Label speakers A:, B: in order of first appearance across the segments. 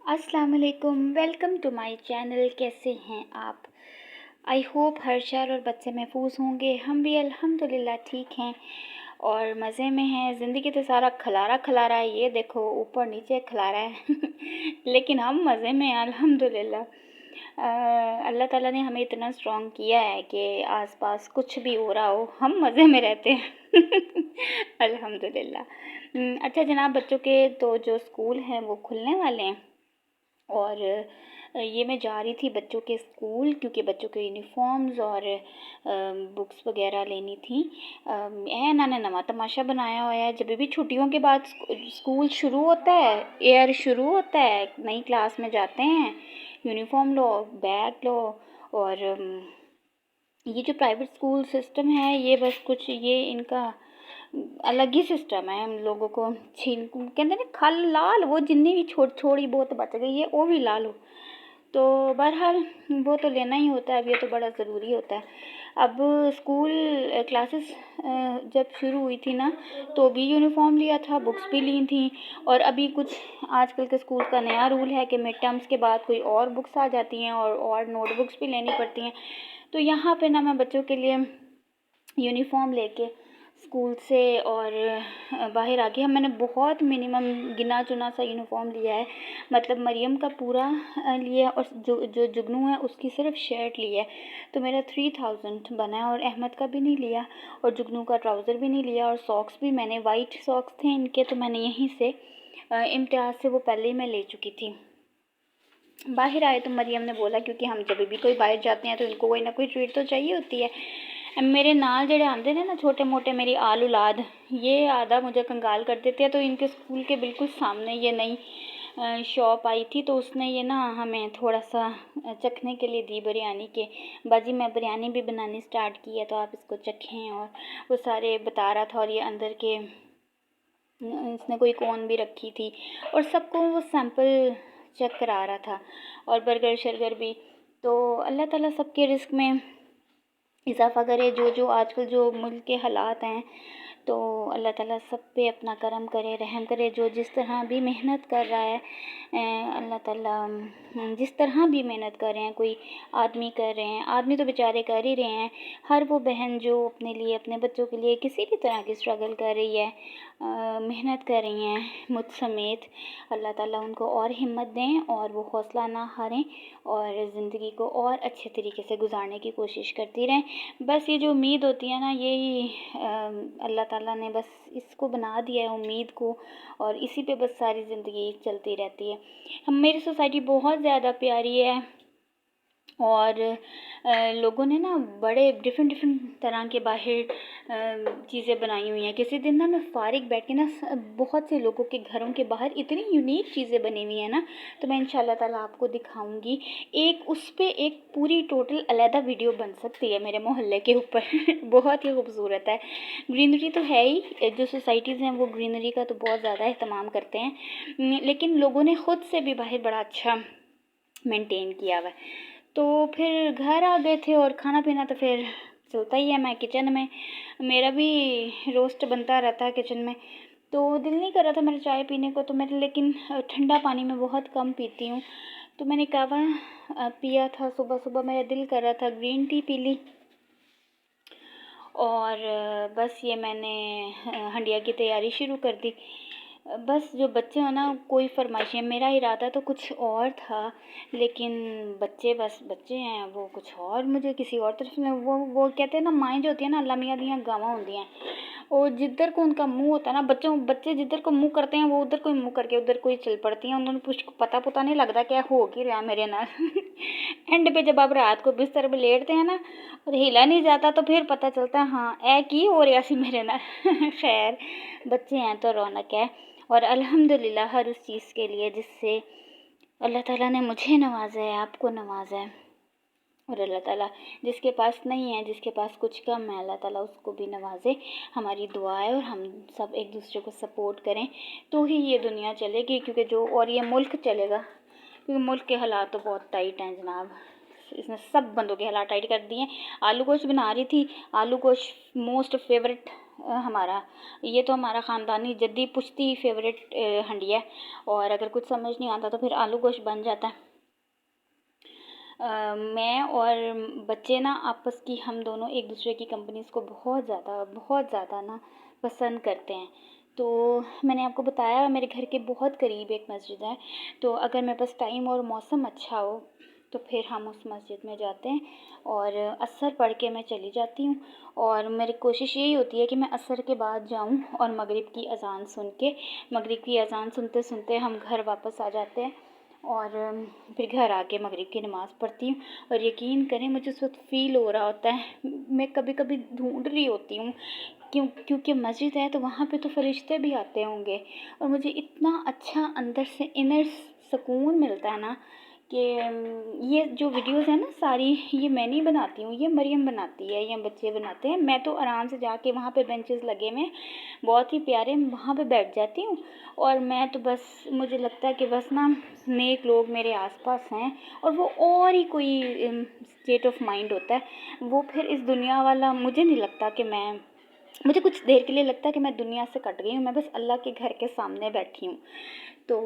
A: अस्सलाम वालेकुम, welcome to my channel. कैसे हैं आप? आई होप हर शहर और बच्चे महफूज होंगे। हम भी अल्हम्दुलिल्लाह ठीक हैं और मज़े में हैं। ज़िंदगी तो सारा खलारा खलारा है, ये देखो ऊपर नीचे खलारा है लेकिन हम मज़े में हैं अल्हम्दुलिल्लाह। अल्लाह ताला ने हमें इतना स्ट्रॉन्ग किया है कि आसपास कुछ भी हो रहा हो हम मज़े में रहते हैं अल्हम्दुलिल्लाह। अच्छा जनाब, बच्चों के तो जो स्कूल हैं वो खुलने वाले हैं और ये मैं जा रही थी बच्चों के स्कूल क्योंकि बच्चों के यूनिफॉर्म्स और बुक्स वगैरह लेनी थी। इन्होंने नवा तमाशा बनाया हुआ है। जब भी छुट्टियों के बाद स्कूल शुरू होता है, ईयर शुरू होता है, नई क्लास में जाते हैं, यूनिफॉर्म लो, बैग लो। और ये जो प्राइवेट स्कूल सिस्टम है ये बस कुछ ये इनका अलग ही सिस्टम है। हम लोगों को छीन कहते ना खल लाल वो जितनी भी थोड़ी बहुत बच गई है वो भी ला लो। तो बहरहाल वो तो लेना ही होता है, अब ये तो बड़ा ज़रूरी होता है। अब स्कूल क्लासेस जब शुरू हुई थी ना तो भी यूनिफॉर्म लिया था, बुक्स भी ली थी। और अभी कुछ आजकल के स्कूल का नया रूल है कि मिड टर्म्स के बाद कोई और बुक्स आ जाती हैं और नोटबुक्स भी लेनी पड़ती हैं। तो यहाँ पे ना मैं बच्चों के लिए यूनिफॉर्म लेके स्कूल से और बाहर आ गई। मैंने बहुत मिनिमम गिना चुना सा यूनिफॉर्म लिया है। मतलब मरियम का पूरा लिया और जो जुगनू है उसकी सिर्फ शर्ट ली है। तो मेरा 3000 बना है। और अहमद का भी नहीं लिया और जुगनू का ट्राउज़र भी नहीं लिया। और सॉक्स भी मैंने वाइट सॉक्स थे इनके, तो मैंने यहीं से इम्तियाज़ से वो पहले ही मैं ले चुकी थी। बाहर आए तो मरियम ने बोला क्योंकि हम जब भी कोई बाहर जाते हैं तो इनको कोई ना कोई ट्रीट तो चाहिए होती है। मेरे नाल जेड़े आंदे ने ना छोटे मोटे, मेरी आल औलाद, ये आधा मुझे कंगाल कर देते हैं। तो इनके स्कूल के बिल्कुल सामने ये नई शॉप आई थी तो उसने ये ना हमें थोड़ा सा चखने के लिए दी बिरयानी के। बाजी मैं बिरयानी भी बनानी स्टार्ट की है तो आप इसको चखें। और वो सारे बता रहा था और ये अंदर के इसने कोई कौन भी रखी थी और सबको वो सैंपल चेक करा रहा था। और बर्गर शर्गर भी। तो अल्लाह ताला सबके रिस्क में इजाफ़ा करे। जो आजकल जो मुल्क के हालात हैं तो अल्लाह ताला सब पे अपना करम करे, रहम करे। जो जिस तरह भी मेहनत कर रहा है अल्लाह ताला जिस तरह भी मेहनत कर रहे हैं, कोई आदमी कर रहे हैं, आदमी तो बेचारे कर ही रहे हैं। हर वो बहन जो अपने लिए, अपने बच्चों के लिए किसी भी तरह की स्ट्रगल कर रही है, मेहनत कर रही हैं मुझ समेत, अल्लाह ताला उनको और हिम्मत दें और वो हौसला ना हारें और ज़िंदगी को और अच्छे तरीके से गुजारने की कोशिश करती रहें। बस ये जो उम्मीद होती है ना, यही अल्लाह ताला ने बस इसको बना दिया है उम्मीद को, और इसी पे बस सारी ज़िंदगी चलती रहती है। मेरी सोसाइटी बहुत ज़्यादा प्यारी है और लोगों ने ना बड़े डिफरेंट तरह के बाहर चीज़ें बनाई हुई हैं। किसी दिन ना मैं फ़ारिग बैठ के ना बहुत से लोगों के घरों के बाहर इतनी यूनिक चीज़ें बनी हुई हैं ना, तो मैं इंशाल्लाह ताला आपको दिखाऊंगी। एक उस पे एक पूरी टोटल अलहदा वीडियो बन सकती है मेरे मोहल्ले के ऊपर बहुत ही खूबसूरत है। ग्रीनरी तो है ही, जो सोसाइटीज़ हैं वो ग्रीनरी का तो बहुत ज़्यादा अहतमाम करते हैं, लेकिन लोगों ने ख़ुद से भी बाहर बड़ा अच्छा मेंटेन किया हुआ है। तो फिर घर आ गए थे और खाना पीना तो फिर चलता ही है। मैं किचन में, मेरा भी रोस्ट बनता रहता है किचन में। तो दिल नहीं कर रहा था मेरा चाय पीने को, तो मैंने लेकिन ठंडा पानी मैं बहुत कम पीती हूँ, तो मैंने कहवा पिया था। सुबह सुबह मेरा दिल कर रहा था ग्रीन टी पी ली। और बस ये मैंने हंडिया की तैयारी शुरू कर दी। बस जो बच्चे हैं ना, कोई फरमाइशें, मेरा इरादा तो कुछ और था लेकिन बच्चे बस बच्चे हैं, वो कुछ और मुझे किसी और तरफ से वो कहते हैं ना, माएँ जो होती हैं ना अल्लाह मियाँ दियाँ गावां होंदी हैं, और जिधर को उनका मुंह होता है ना, बच्चे जिधर को मुंह करते हैं वो उधर को ही मुंह करके उधर को ही चल पड़ती हैं। उन्होंने कुछ पता नहीं लगता क्या हो कि रहा मेरे नाल एंड पे जब आप रात को बिस्तर पे लेटते हैं ना और हिला नहीं जाता तो फिर पता चलता है हाँ ऐ की हो रहा सी मेरे नाल खैर बच्चे हैं तो रौनक है। और अल्हम्दुलिल्लाह हर उस चीज़ के लिए जिससे अल्लाह ताला ने मुझे नवाजा है, आपको नवाजा है। और अल्लाह ताला जिसके पास नहीं है, जिसके पास कुछ कम है, अल्लाह ताला उसको भी नवाजे। हमारी दुआ है और हम सब एक दूसरे को सपोर्ट करें तो ही ये दुनिया चलेगी, क्योंकि जो और ये मुल्क चलेगा, क्योंकि मुल्क के हालात तो बहुत टाइट हैं जनाब। इसने सब बंदों के हालात टाइट कर दिए। आलू गोश्त बना रही थी, आलू गोश्त मोस्ट फेवरेट हमारा ये तो हमारा ख़ानदानी जद्दी पुश्ती फेवरेट हंडी है। और अगर कुछ समझ नहीं आता तो फिर आलू गोश्त बन जाता है। मैं और बच्चे ना आपस की हम दोनों एक दूसरे की कंपनीज़ को बहुत ज़्यादा ना पसंद करते हैं। तो मैंने आपको बताया मेरे घर के बहुत करीब एक मस्जिद है, तो अगर मेरे पास टाइम और मौसम अच्छा हो तो फिर हम उस मस्जिद में जाते हैं और असर पढ़ के मैं चली जाती हूँ। और मेरी कोशिश यही होती है कि मैं असर के बाद जाऊँ और मगरिब की अज़ान सुन के, मगरिब की अज़ान सुनते सुनते हम घर वापस आ जाते हैं और फिर घर आके मगरिब की नमाज़ पढ़ती हूँ। और यकीन करें मुझे उस वक्त फ़ील हो रहा होता है, मैं कभी कभी ढूंढ रही होती हूँ क्योंकि मस्जिद है तो वहाँ पे तो फरिश्ते भी आते होंगे। और मुझे इतना अच्छा अंदर से इनर सुकून मिलता है ना कि ये जो वीडियोस है ना सारी, ये मैं नहीं बनाती हूँ, ये मरियम बनाती है, ये बच्चे बनाते हैं। मैं तो आराम से जाके वहाँ पे बेंचेस लगे हुए हैं बहुत ही प्यारे, वहाँ पे बैठ जाती हूँ। और मैं तो बस मुझे लगता है कि बस ना नेक लोग मेरे आसपास हैं और वो और ही कोई स्टेट ऑफ माइंड होता है। वो फिर इस दुनिया वाला मुझे नहीं लगता कि मुझे कुछ देर के लिए लगता है कि मैं दुनिया से कट गई हूँ, मैं बस अल्लाह के घर के सामने बैठी हूँ। तो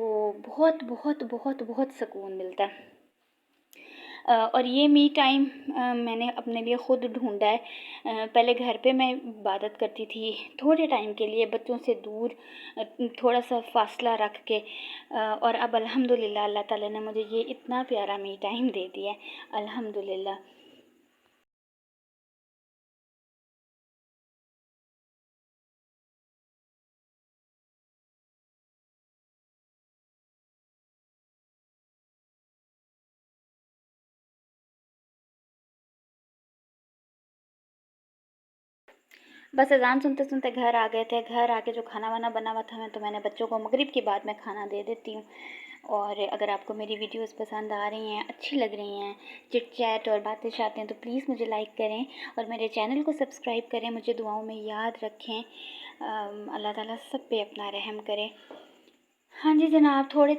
A: बहुत बहुत बहुत बहुत सुकून मिलता है। और ये मी टाइम मैंने अपने लिए ख़ुद ढूंढा है। पहले घर पे मैं इबादत करती थी थोड़े टाइम के लिए बच्चों से दूर, थोड़ा सा फासला रख के, और अब अल्हम्दुलिल्लाह अल्लाह ताला ने मुझे ये इतना प्यारा मी टाइम दे दिया है, अल्हम्दुलिल्लाह। बस अज़ान सुनते सुनते घर आ गए थे। घर आके जो खाना वाना बना हुआ था, तो मैंने बच्चों को मगरिब के बाद में खाना दे देती हूँ। और अगर आपको मेरी वीडियोस पसंद आ रही हैं, अच्छी लग रही हैं, चिट चैट और बातें शातें हैं, तो प्लीज़ मुझे लाइक करें और मेरे चैनल को सब्सक्राइब करें। मुझे दुआओं में याद रखें। अल्लाह ताला सब पे अपना रहम करे। हाँ जी जनाब, थोड़े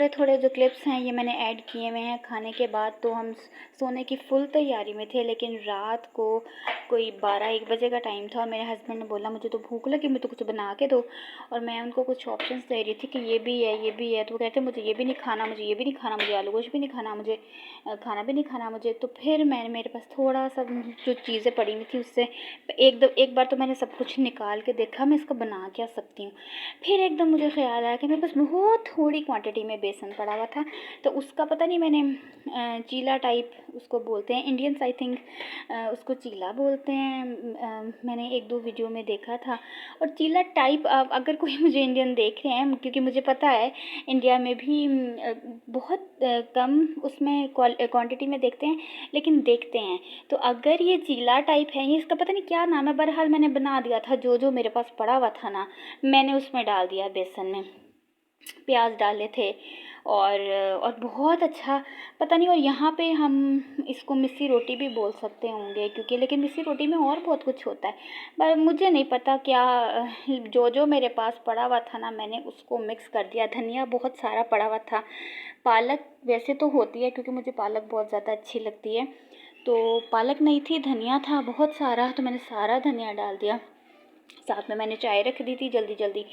A: थोड़े जो क्लिप्स हैं ये मैंने ऐड किए हुए हैं। खाने के बाद तो हम सोने की फुल तैयारी में थे, लेकिन रात को कोई 12-1 बजे का टाइम था और मेरे हस्बैंड ने बोला मुझे तो भूख लगी, मुझे तो कुछ बना के दो। और मैं उनको कुछ ऑप्शंस दे रही थी कि ये भी है, ये भी है। तो वो कहते मुझे ये भी नहीं खाना, मुझे ये भी नहीं खाना, मुझे आलू गोश्त भी नहीं खाना, मुझे खाना भी नहीं खाना मुझे। तो फिर मेरे पास थोड़ा सा जो चीज़ें पड़ी हुई थी उससे एक बार तो मैंने सब कुछ निकाल के देखा मैं इसको बना क्या सकती हूँ। फिर एकदम मुझे ख़्याल आया कि मेरे पास बहुत थोड़ी क्वांटिटी में बेसन पड़ा हुआ था, तो उसका पता नहीं मैंने चीला टाइप उसको बोलते हैं, इंडियंस आई थिंक उसको चीला बोलते हैं। मैंने 1-2 वीडियो में देखा था। और चीला टाइप अगर कोई मुझे इंडियन देख रहे हैं, क्योंकि मुझे पता है इंडिया में भी बहुत कम उसमें क्वांटिटी में देखते हैं, लेकिन देखते हैं। तो अगर ये चीला टाइप है, ये इसका पता नहीं क्या नाम है, बहरहाल मैंने बना दिया था जो मेरे पास पड़ा हुआ था ना, मैंने उसमें डाल दिया बेसन में, प्याज डाले थे और बहुत अच्छा पता नहीं। और यहाँ पे हम इसको मिस्सी रोटी भी बोल सकते होंगे, क्योंकि लेकिन मिस्सी रोटी में और बहुत कुछ होता है, पर मुझे नहीं पता क्या। जो मेरे पास पड़ा हुआ था ना, मैंने उसको मिक्स कर दिया। धनिया बहुत सारा पड़ा हुआ था, पालक वैसे तो होती है क्योंकि मुझे पालक बहुत ज़्यादा अच्छी लगती है, तो पालक नहीं थी, धनिया था बहुत सारा, तो मैंने सारा धनिया डाल दिया। साथ में मैंने चाय रख दी थी जल्दी जल्दी।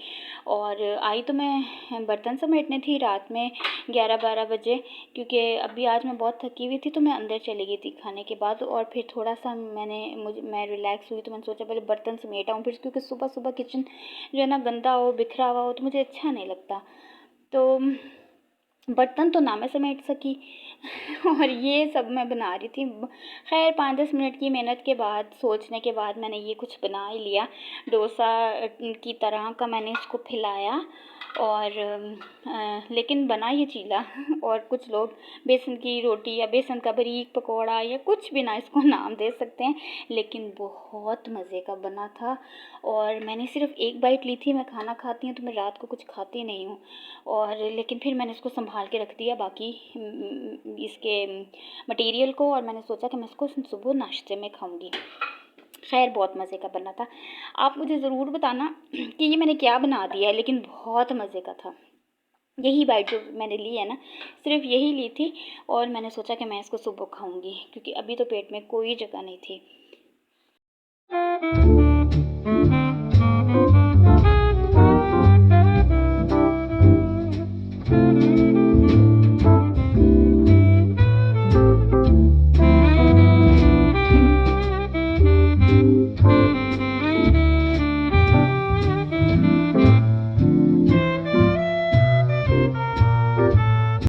A: और आई तो मैं बर्तन समेटने थी रात में 11-12 बजे, क्योंकि अभी आज मैं बहुत थकी हुई थी, तो मैं अंदर चली गई थी खाने के बाद। और फिर थोड़ा सा मैं रिलैक्स हुई, तो मैंने सोचा पहले बर्तन समेट आऊँ फिर, क्योंकि सुबह सुबह किचन जो है ना गंदा हो, बिखरा हुआ हो, तो मुझे अच्छा नहीं लगता। तो बर्तन तो ना मैं समेट सकी और ये सब मैं बना रही थी। खैर 5-10 मिनट की मेहनत के बाद, सोचने के बाद मैंने ये कुछ बना ही लिया। डोसा की तरह का मैंने इसको फैलाया और लेकिन बना ये चीला और कुछ लोग बेसन की रोटी या बेसन का बारीक पकौड़ा या कुछ भी ना इसको नाम दे सकते हैं, लेकिन बहुत मज़े का बना था। और मैंने सिर्फ़ एक बाइट ली थी। मैं खाना खाती हूँ तो मैं रात को कुछ खाती नहीं हूँ, और लेकिन फिर मैंने इसको संभाल के रख दिया बाकी इसके मटेरियल को, और मैंने सोचा कि मैं इसको सुबह नाश्ते में खाऊंगी। खैर बहुत मज़े का बना था। आप मुझे ज़रूर बताना कि ये मैंने क्या बना दिया है, लेकिन बहुत मज़े का था। यही बाइट जो मैंने ली है ना, सिर्फ यही ली थी, और मैंने सोचा कि मैं इसको सुबह खाऊंगी क्योंकि अभी तो पेट में कोई जगह नहीं थी।